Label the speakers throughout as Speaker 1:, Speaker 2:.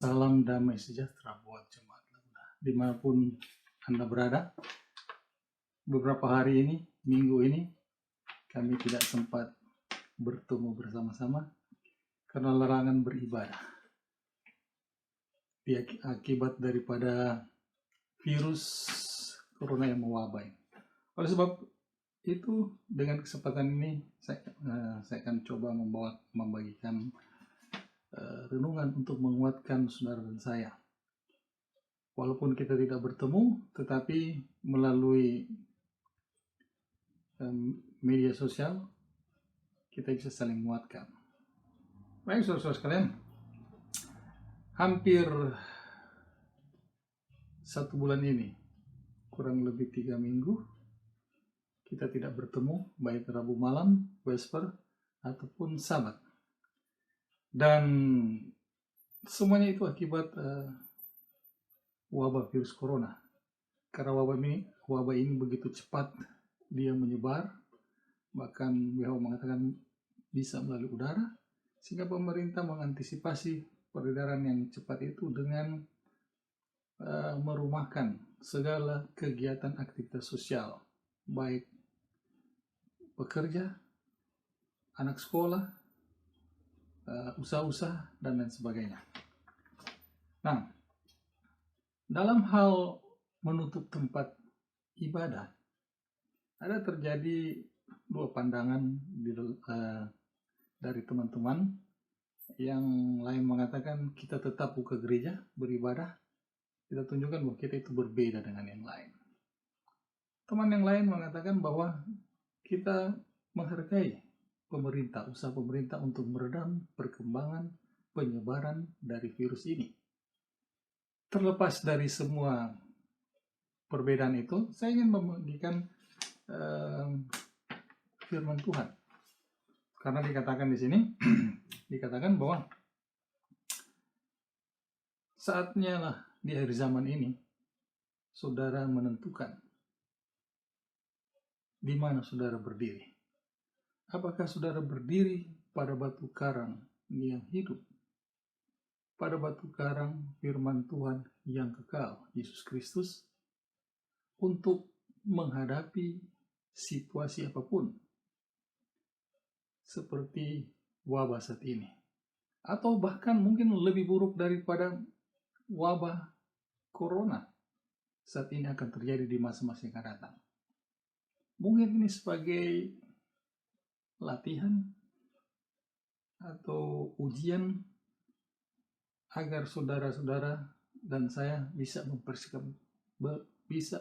Speaker 1: Salam damai sejahtera buat jemaat Lambda dimanapun Anda berada. Beberapa hari ini, minggu ini, kami tidak sempat bertemu bersama-sama karena larangan beribadah akibat daripada virus corona yang mewabah. Oleh sebab itu, dengan kesempatan ini saya akan coba membagikan renungan untuk menguatkan saudara dan saya. Walaupun kita tidak bertemu, tetapi melalui media sosial kita bisa saling menguatkan. Baik saudara-saudara sekalian, hampir 1 bulan ini, kurang lebih 3 minggu, kita tidak bertemu, baik Rabu malam, Vesper, ataupun Sabat. Dan semuanya itu akibat wabah virus corona. Karena wabah ini begitu cepat dia menyebar, bahkan WHO mengatakan bisa melalui udara, sehingga pemerintah mengantisipasi peredaran yang cepat itu dengan merumahkan segala kegiatan aktivitas sosial, baik pekerja, anak sekolah, usaha-usaha, dan lain sebagainya. Nah, dalam hal menutup tempat ibadah, ada terjadi dua pandangan dari teman-teman. Yang lain mengatakan kita tetap buka gereja, beribadah. Kita tunjukkan bahwa kita itu berbeda dengan yang lain. Teman yang lain mengatakan bahwa kita menghargai pemerintah, usaha pemerintah untuk meredam perkembangan penyebaran dari virus ini. Terlepas dari semua perbedaan itu, saya ingin membagikan firman Tuhan. Karena dikatakan di sini, dikatakan bahwa saatnya lah di akhir zaman ini, saudara menentukan di mana saudara berdiri. Apakah saudara berdiri pada batu karang yang hidup, pada batu karang firman Tuhan yang kekal, Yesus Kristus, untuk menghadapi situasi apapun, seperti wabah saat ini, atau bahkan mungkin lebih buruk daripada wabah corona saat ini akan terjadi di masa-masa yang akan datang. Mungkin ini sebagai latihan atau ujian agar saudara-saudara dan saya bisa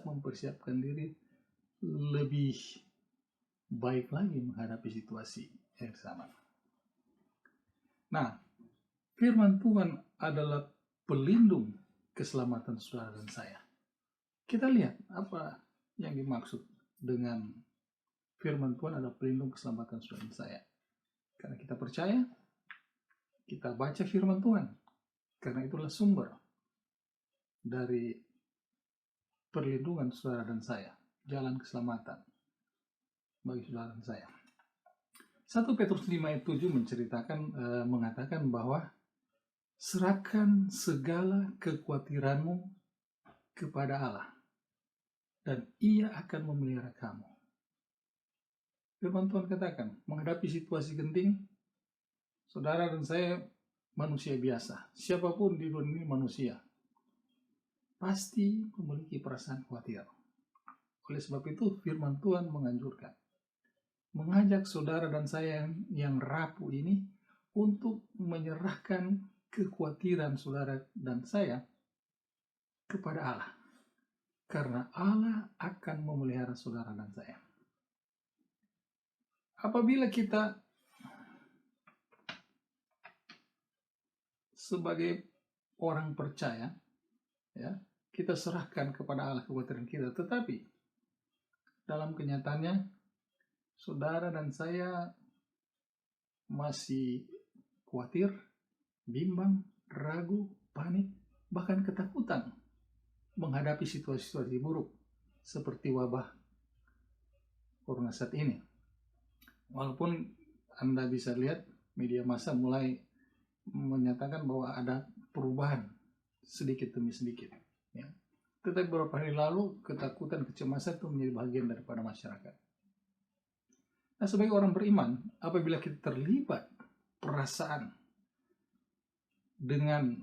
Speaker 1: mempersiapkan diri lebih baik lagi menghadapi situasi yang sama. Nah, firman Tuhan adalah pelindung keselamatan saudara dan saya. Kita lihat apa yang dimaksud dengan firman Tuhan adalah pelindung keselamatan saudara dan saya. Karena kita percaya, kita baca firman Tuhan. Karena itulah sumber dari perlindungan saudara dan saya, jalan keselamatan bagi saudara dan saya. 1 Petrus 5 ayat 7 mengatakan bahwa serahkan segala kekhawatiranmu kepada Allah dan Ia akan memelihara kamu. Firman Tuhan katakan, menghadapi situasi genting, saudara dan saya manusia biasa. Siapapun di dunia ini manusia. Pasti memiliki perasaan khawatir. Oleh sebab itu, firman Tuhan menganjurkan, mengajak saudara dan saya yang rapuh ini untuk menyerahkan kekhawatiran saudara dan saya kepada Allah. Karena Allah akan memelihara saudara dan saya. Apabila kita sebagai orang percaya, ya, kita serahkan kepada Allah kekhawatiran kita, tetapi dalam kenyataannya saudara dan saya masih khawatir, bimbang, ragu, panik, bahkan ketakutan menghadapi situasi-situasi buruk seperti wabah corona saat ini. Walaupun Anda bisa lihat media massa mulai menyatakan bahwa ada perubahan sedikit demi sedikit. Ya. Tetapi beberapa hari lalu ketakutan, kecemasan itu menjadi bagian daripada masyarakat. Nah, sebagai orang beriman, apabila kita terlibat perasaan dengan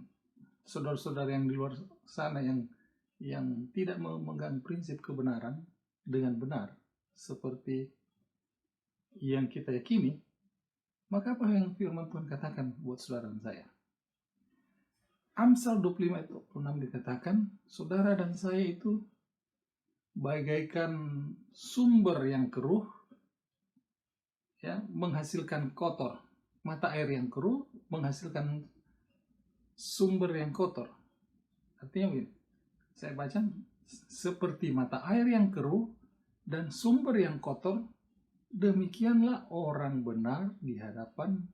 Speaker 1: saudara-saudara yang di luar sana yang tidak memegang prinsip kebenaran dengan benar seperti yang kita yakini, maka apa yang firman Tuhan katakan buat saudara dan saya? Amsal 25 ayat 26 dikatakan, saudara dan saya itu bagaikan sumber yang keruh, ya, menghasilkan kotor. Mata air yang keruh menghasilkan sumber yang kotor. Artinya begini, saya baca, seperti mata air yang keruh dan sumber yang kotor, demikianlah orang benar di hadapan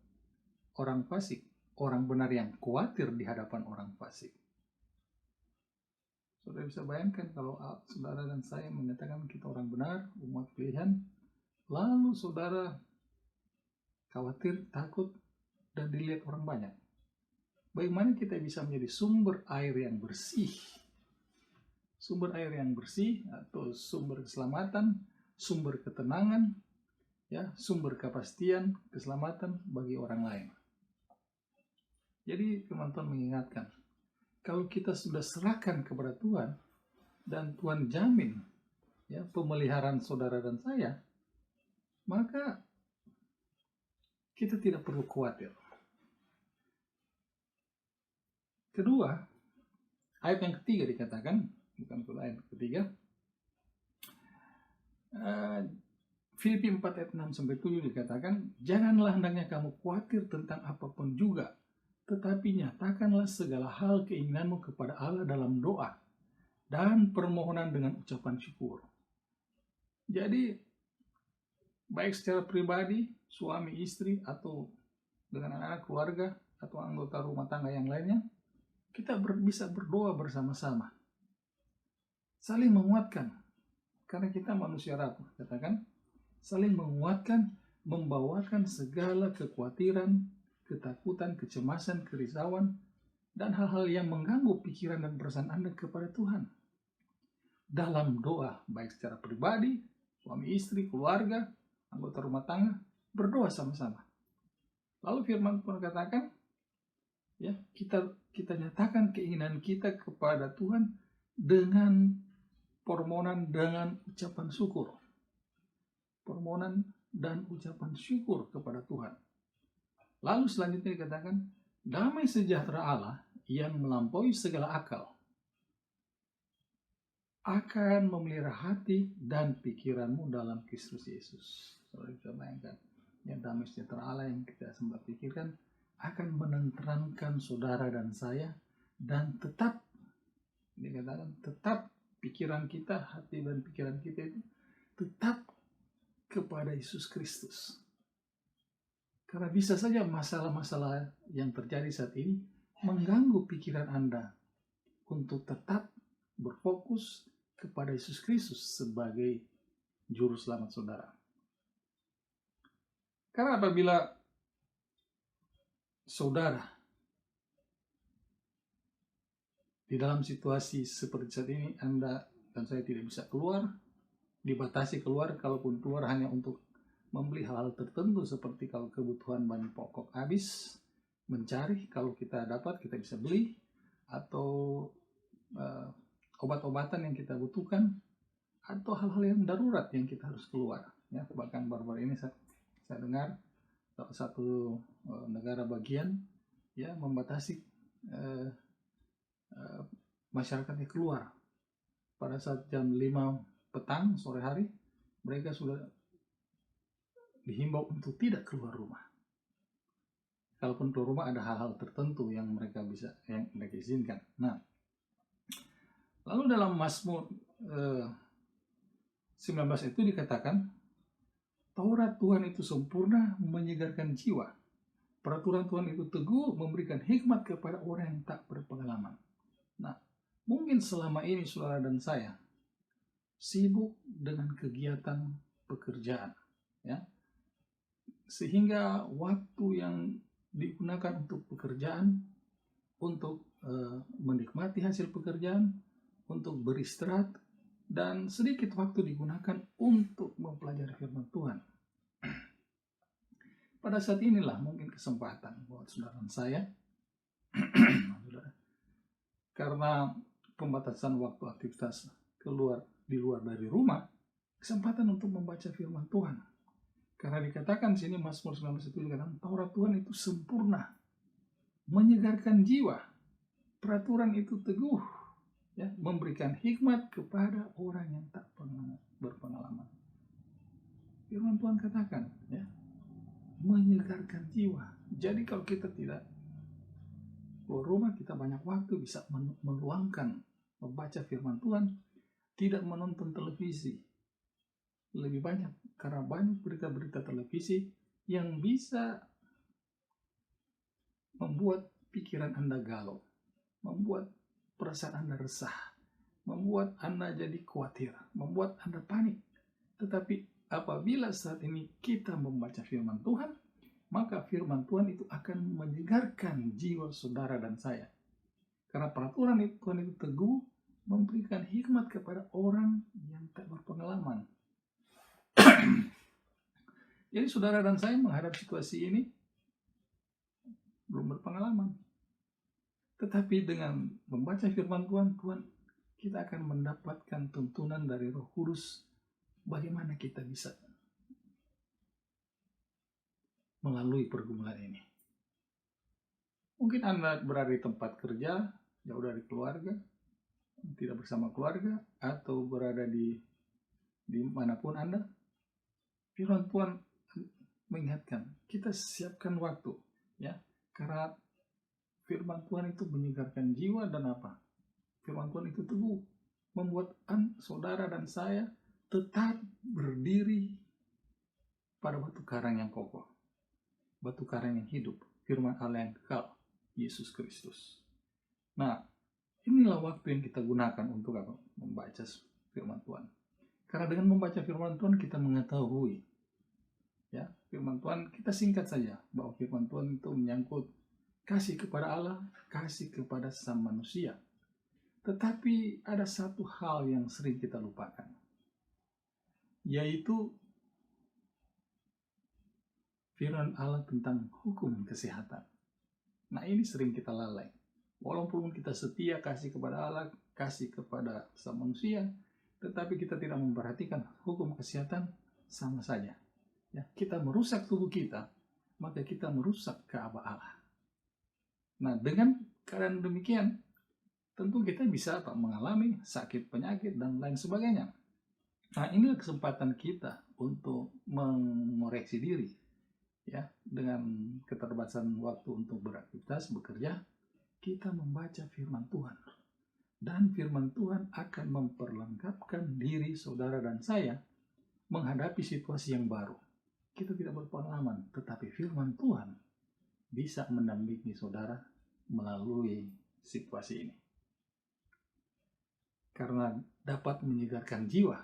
Speaker 1: orang fasik. Orang benar yang khawatir di hadapan orang fasik. Saudara bisa bayangkan kalau saudara dan saya menyatakan kita orang benar, umat pilihan, lalu saudara khawatir, takut, dan dilihat orang banyak. Bagaimana kita bisa menjadi sumber air yang bersih? Sumber air yang bersih atau sumber keselamatan, sumber ketenangan, ya, sumber kepastian, keselamatan bagi orang lain. Jadi teman-teman mengingatkan, kalau kita sudah serahkan kepada Tuhan dan Tuhan jamin, ya, pemeliharaan saudara dan saya, maka kita tidak perlu khawatir. Kedua, ayat yang ketiga dikatakan, bukan ayat ketiga, Filipi 4 ayat 6-7 dikatakan, janganlah hendaknya kamu khawatir tentang apapun juga, tetapi nyatakanlah segala hal keinginanmu kepada Allah dalam doa dan permohonan dengan ucapan syukur. Jadi, baik secara pribadi, suami, istri, atau dengan anak-anak, keluarga, atau anggota rumah tangga yang lainnya, kita bisa berdoa bersama-sama. Saling menguatkan. Karena kita manusia rapuh, katakan, saling menguatkan, membawakan segala kekhawatiran, ketakutan, kecemasan, kerisauan, dan hal-hal yang mengganggu pikiran dan perasaan Anda kepada Tuhan. Dalam doa, baik secara pribadi, suami istri, keluarga, anggota rumah tangga, berdoa sama-sama. Lalu firman Tuhan katakan, ya, kita nyatakan keinginan kita kepada Tuhan dengan permohonan dengan ucapan syukur. Permohonan dan ucapan syukur kepada Tuhan. Lalu selanjutnya dikatakan, damai sejahtera Allah yang melampaui segala akal akan memelihara hati dan pikiranmu dalam Kristus Yesus. Saudara bisa bayangkan, ya, damai sejahtera Allah yang kita sempat pikirkan akan menenteramkan saudara dan saya, dan tetap dikatakan tetap pikiran kita, hati dan pikiran kita itu tetap kepada Yesus Kristus. Karena bisa saja masalah-masalah yang terjadi saat ini mengganggu pikiran Anda untuk tetap berfokus kepada Yesus Kristus sebagai juru selamat saudara. Karena apabila saudara di dalam situasi seperti saat ini, Anda dan saya tidak bisa keluar, dibatasi keluar, kalaupun keluar hanya untuk membeli hal-hal tertentu seperti kalau kebutuhan bahan pokok habis, mencari, kalau kita dapat kita bisa beli, atau obat-obatan yang kita butuhkan, atau hal-hal yang darurat yang kita harus keluar. Ya, bahkan baru-baru ini saya dengar salah satu negara bagian, ya, membatasi masyarakatnya keluar pada saat jam 5 petang sore hari, mereka sudah dihimbau untuk tidak keluar rumah. Kalaupun keluar rumah ada hal-hal tertentu yang mereka izinkan. Nah, lalu dalam Mazmur 19 itu dikatakan, Taurat Tuhan itu sempurna, menyegarkan jiwa. Peraturan Tuhan itu teguh, memberikan hikmat kepada orang yang tak berpengalaman. Nah, mungkin selama ini saudara dan saya sibuk dengan kegiatan pekerjaan, ya, sehingga waktu yang digunakan untuk pekerjaan, untuk menikmati hasil pekerjaan, untuk beristirahat, dan sedikit waktu digunakan untuk mempelajari firman Tuhan. Pada saat inilah mungkin kesempatan buat saudara saya, karena pembatasan waktu aktivitas di luar dari rumah, kesempatan untuk membaca firman Tuhan. Karena dikatakan sini Mazmur 19 itu dikatakan Taurat Tuhan itu sempurna, menyegarkan jiwa, peraturan itu teguh, ya, memberikan hikmat kepada orang yang tak pernah berpengalaman. Firman Tuhan katakan, ya, menyegarkan jiwa. Jadi kalau kita tidak keluar rumah, kita banyak waktu bisa meluangkan membaca firman Tuhan, tidak menonton televisi. Lebih banyak, karena banyak berita-berita televisi yang bisa membuat pikiran Anda galau, membuat perasaan Anda resah, membuat Anda jadi khawatir, membuat Anda panik. Tetapi apabila saat ini kita membaca firman Tuhan, maka firman Tuhan itu akan menyegarkan jiwa saudara dan saya. Karena peraturan Tuhan itu teguh, memberikan hikmat kepada orang yang tak berpengalaman. Jadi saudara dan saya menghadapi situasi ini belum berpengalaman. Tetapi dengan membaca firman Tuhan, kita akan mendapatkan tuntunan dari Roh Kudus bagaimana kita bisa melalui pergumulan ini. Mungkin Anda berada di tempat kerja, jauh dari keluarga, tidak bersama keluarga, atau berada di manapun Anda. Firman Tuhan mengingatkan, kita siapkan waktu, ya, karena firman Tuhan itu menyegarkan jiwa dan apa? Firman Tuhan itu teguh, membuat saudara dan saya tetap berdiri pada batu karang yang kokoh, batu karang yang hidup, firman Allah yang kekal, Yesus Kristus. Nah, inilah waktu yang kita gunakan untuk apa? Membaca firman Tuhan. Karena dengan membaca firman Tuhan kita mengetahui, ya, firman Tuhan kita singkat saja bahwa firman Tuhan itu menyangkut kasih kepada Allah, kasih kepada sesama manusia. Tetapi ada satu hal yang sering kita lupakan, yaitu firman Allah tentang hukum kesehatan. Nah, ini sering kita lalai. Walaupun kita setia kasih kepada Allah, kasih kepada sesama manusia, tetapi kita tidak memperhatikan hukum kesehatan, sama saja. Ya, kita merusak tubuh kita, maka kita merusak keabah Allah. Nah, dengan keadaan demikian, tentu kita bisa mengalami sakit, penyakit, dan lain sebagainya. Nah, inilah kesempatan kita untuk mengoreksi diri, ya, dengan keterbatasan waktu untuk beraktivitas, bekerja, kita membaca firman Tuhan. Dan firman Tuhan akan memperlengkapkan diri saudara dan saya menghadapi situasi yang baru. Kita tidak berpengalaman, tetapi firman Tuhan bisa mendampingi saudara melalui situasi ini. Karena dapat menyegarkan jiwa.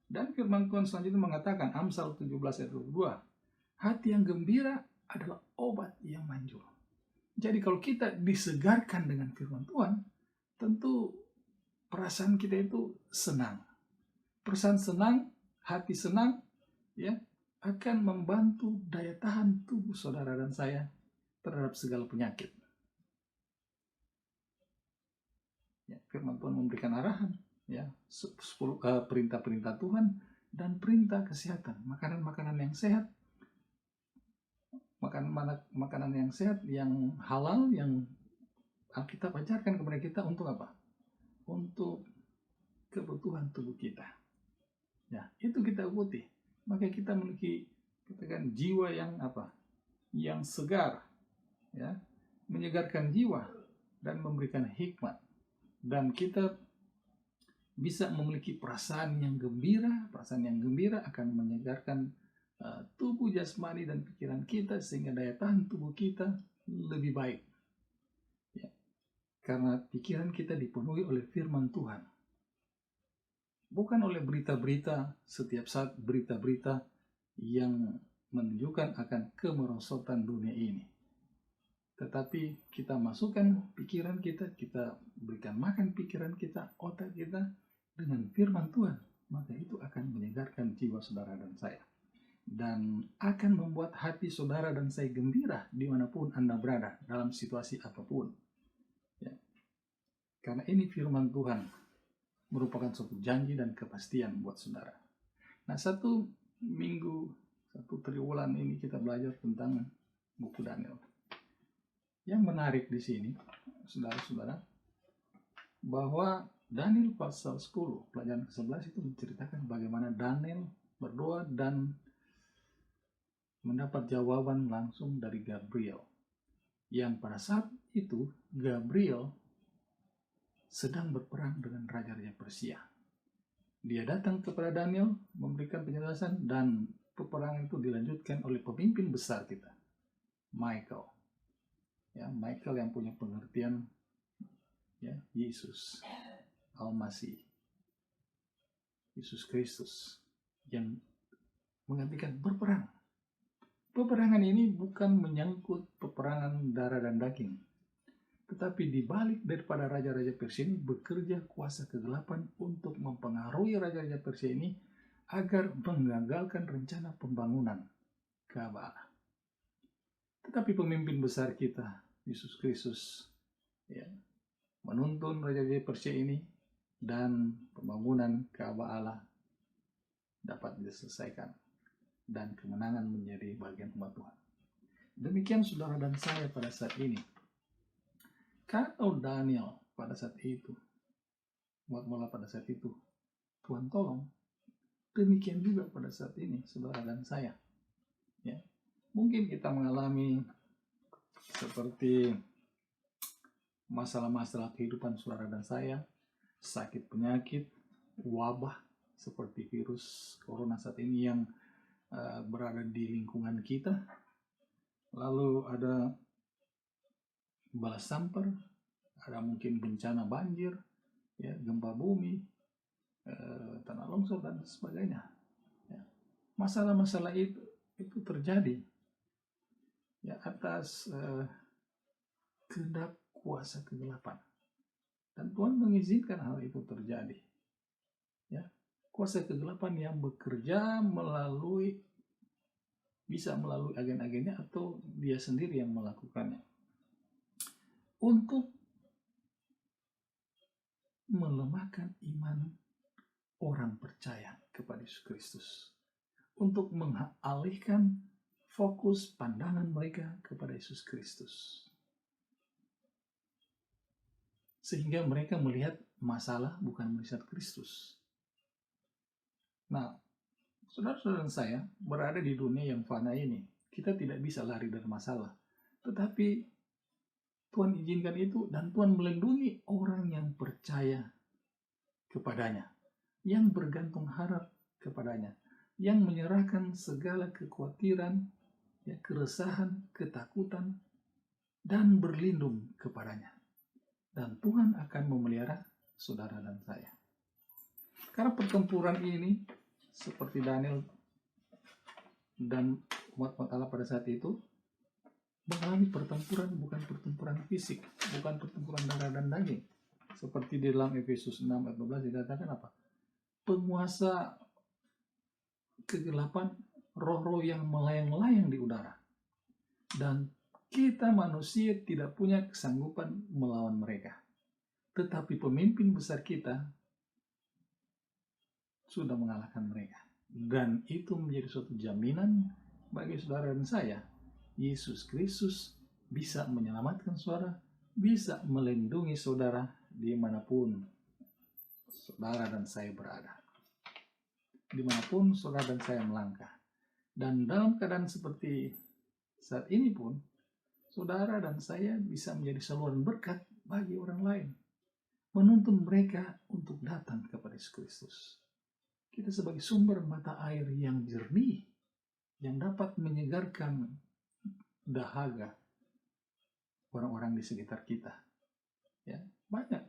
Speaker 1: Dan firman Tuhan selanjutnya mengatakan, Amsal 17 ayat 22, hati yang gembira adalah obat yang manjur. Jadi kalau kita disegarkan dengan firman Tuhan, tentu perasaan kita itu senang. Perasaan senang, hati senang, ya, akan membantu daya tahan tubuh saudara dan saya terhadap segala penyakit. Ya, firman Tuhan memberikan arahan, ya, 10 perintah-perintah Tuhan dan perintah kesehatan, makanan-makanan yang sehat, makanan yang sehat, yang halal, yang Alkitab ajarkan kepada kita untuk apa? Untuk kebutuhan tubuh kita. Ya, itu kita ikuti. Maka kita memiliki, katakan, jiwa yang apa? Yang segar, ya, menyegarkan jiwa dan memberikan hikmat. Dan kita bisa memiliki perasaan yang gembira. Perasaan yang gembira akan menyegarkan tubuh jasmani dan pikiran kita, sehingga daya tahan tubuh kita lebih baik, ya, karena pikiran kita dipenuhi oleh firman Tuhan, bukan oleh berita-berita setiap saat, berita-berita yang menunjukkan akan kemerosotan dunia ini. Tetapi kita masukkan pikiran kita, kita berikan makan pikiran kita, otak kita dengan firman Tuhan, maka itu akan menyegarkan jiwa saudara dan saya. Dan akan membuat hati saudara dan saya gembira dimanapun Anda berada, dalam situasi apapun. Ya. Karena ini firman Tuhan merupakan suatu janji dan kepastian buat saudara. Nah, satu triwulan ini kita belajar tentang buku Daniel. Yang menarik di sini, saudara-saudara, bahwa Daniel pasal 10, pelajaran ke-11 itu menceritakan bagaimana Daniel berdoa dan mendapat jawaban langsung dari Gabriel. Yang pada saat itu, Gabriel sedang berperang dengan raja-raja Persia. Dia datang kepada Daniel, memberikan penjelasan, dan peperangan itu dilanjutkan oleh pemimpin besar kita, Michael. Ya, Michael yang punya pengertian ya, Yesus Al-Masih, Yesus Kristus, yang menggantikan berperang. Peperangan ini bukan menyangkut peperangan darah dan daging, tetapi dibalik daripada raja-raja Persia ini bekerja kuasa kegelapan untuk mempengaruhi raja-raja Persia ini agar menggagalkan rencana pembangunan Ka'bah. Tetapi pemimpin besar kita, Yesus Kristus, ya, menuntun raja-raja Persia ini, dan pembangunan Ka'bah Allah dapat diselesaikan dan kemenangan menjadi bagian umat Tuhan. Demikian saudara dan saya pada saat ini. Kalau Daniel pada saat itu, mula pada saat itu, Tuhan tolong, demikian juga pada saat ini saudara dan saya. Ya, mungkin kita mengalami seperti masalah-masalah kehidupan saudara dan saya, sakit penyakit, wabah seperti virus corona saat ini yang berada di lingkungan kita. Lalu ada balas sampar, ada mungkin bencana banjir, ya, gempa bumi, tanah longsor dan sebagainya. Ya. Masalah-masalah itu terjadi ya atas kehendak kuasa kegelapan, dan Tuhan mengizinkan hal itu terjadi. Ya, kuasa kegelapan yang bekerja bisa melalui agen-agennya atau dia sendiri yang melakukannya untuk melemahkan iman orang percaya kepada Yesus Kristus, untuk mengalihkan fokus pandangan mereka kepada Yesus Kristus, sehingga mereka melihat masalah bukan melihat Kristus. Nah, saudara-saudara saya berada di dunia yang fana ini, kita tidak bisa lari dari masalah, tetapi Tuhan izinkan itu, dan Tuhan melindungi orang yang percaya kepadanya, yang bergantung harap kepadanya, yang menyerahkan segala kekhawatiran, ya, keresahan, ketakutan, dan berlindung kepadanya. Dan Tuhan akan memelihara saudara dan saya. Karena pertempuran ini, seperti Daniel dan umat Allah pada saat itu, mengalami pertempuran, bukan pertempuran fisik, bukan pertempuran darah dan daging. Seperti di dalam Efesus 6 ayat 12 dikatakan apa? Penguasa kegelapan, roh-roh yang melayang-layang di udara. Dan kita manusia tidak punya kesanggupan melawan mereka. Tetapi pemimpin besar kita sudah mengalahkan mereka. Dan itu menjadi suatu jaminan bagi saudara dan saya. Yesus Kristus bisa menyelamatkan saudara, bisa melindungi saudara dimanapun saudara dan saya berada, dimanapun saudara dan saya melangkah. Dan dalam keadaan seperti saat ini pun, saudara dan saya bisa menjadi saluran berkat bagi orang lain, menuntun mereka untuk datang kepada Yesus Kristus. Kita sebagai sumber mata air yang jernih, yang dapat menyegarkan dahaga orang-orang di sekitar kita. Ya, banyak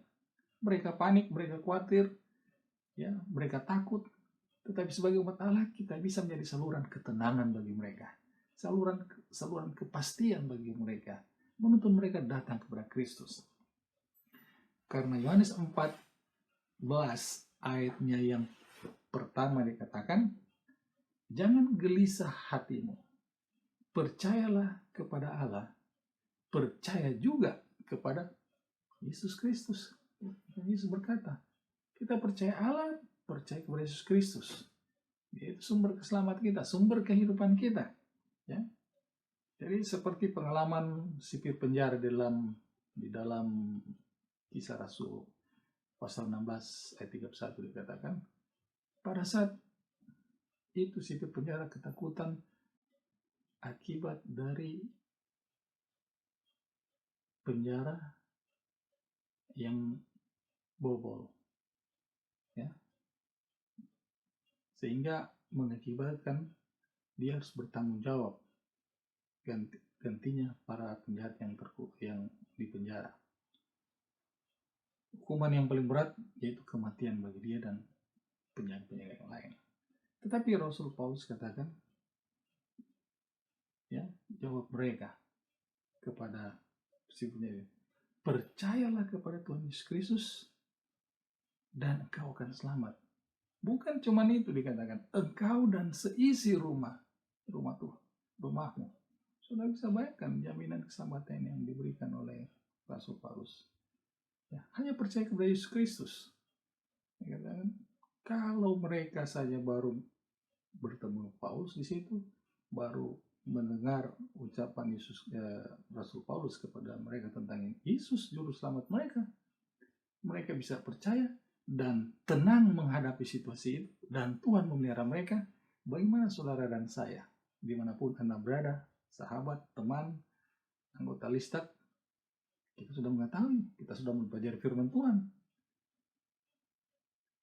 Speaker 1: mereka panik, mereka khawatir, ya, mereka takut. Tetapi sebagai umat Allah, kita bisa menjadi saluran ketenangan bagi mereka, saluran kepastian bagi mereka, menuntun mereka datang kepada Kristus. Karena Yohanes 14 ayatnya yang pertama dikatakan, jangan gelisah hatimu, percayalah kepada Allah, percaya juga kepada Yesus Kristus. Yesus berkata, kita percaya Allah, percaya kepada Yesus Kristus. Yaitu sumber keselamatan kita, sumber kehidupan kita. Ya. Jadi seperti pengalaman sipir penjara di dalam Kisah Rasul pasal 16 ayat 31 dikatakan, pada saat itu sipir penjara ketakutan akibat dari penjara yang bobol, ya, sehingga mengakibatkan dia harus bertanggung jawab gantinya para penjahat yang di penjara. Hukuman yang paling berat yaitu kematian bagi dia dan penjahat-penjahat yang lain. Tetapi Rasul Paulus katakan, ya, jawab mereka kepada si penjahat, percayalah kepada Tuhan Yesus Kristus dan engkau akan selamat. Bukan cuma itu dikatakan, engkau dan seisi rumah Tuhan, rumahmu. Sudah bisa bayangkan jaminan keselamatan yang diberikan oleh Rasul Paulus. Ya, hanya percaya kepada Yesus Kristus. Dikatakan, kalau mereka saja baru bertemu Paulus di situ, baru mendengar ucapan Rasul Paulus kepada mereka tentang Yesus juru selamat mereka, mereka bisa percaya dan tenang menghadapi situasi itu, dan Tuhan memelihara mereka. Bagaimana saudara dan saya, dimanapun Anda berada, sahabat, teman, anggota Listak, kita sudah mengetahui, kita sudah mempelajari firman Tuhan.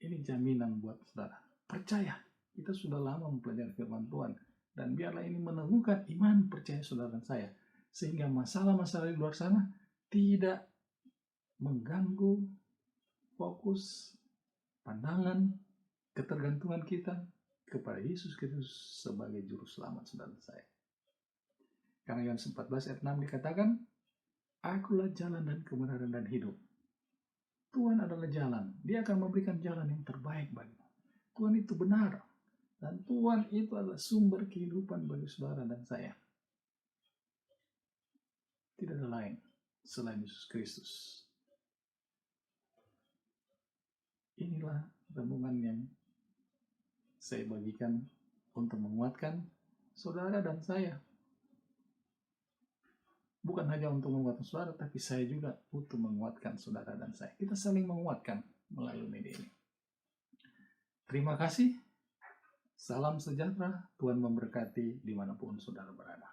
Speaker 1: Ini jaminan buat saudara. Percaya, kita sudah lama mempelajari firman Tuhan. Dan biarlah ini meneguhkan iman percaya saudara dan saya. Sehingga masalah-masalah di luar sana tidak mengganggu fokus, pandangan, ketergantungan kita kepada Yesus Kristus sebagai juru selamat saudara dan saya. Karena Yohanes 14 ayat 6 dikatakan, akulah jalan dan kebenaran dan hidup. Tuhan adalah jalan. Dia akan memberikan jalan yang terbaik bagimu. Tuhan itu benar. Dan Tuhan itu adalah sumber kehidupan bagi saudara dan saya. Tidak ada lain selain Yesus Kristus. Inilah renungan yang saya bagikan untuk menguatkan saudara dan saya. Bukan hanya untuk menguatkan saudara, tapi saya juga untuk menguatkan saudara dan saya. Kita saling menguatkan melalui media ini. Terima kasih. Salam sejahtera. Tuhan memberkati dimanapun saudara berada.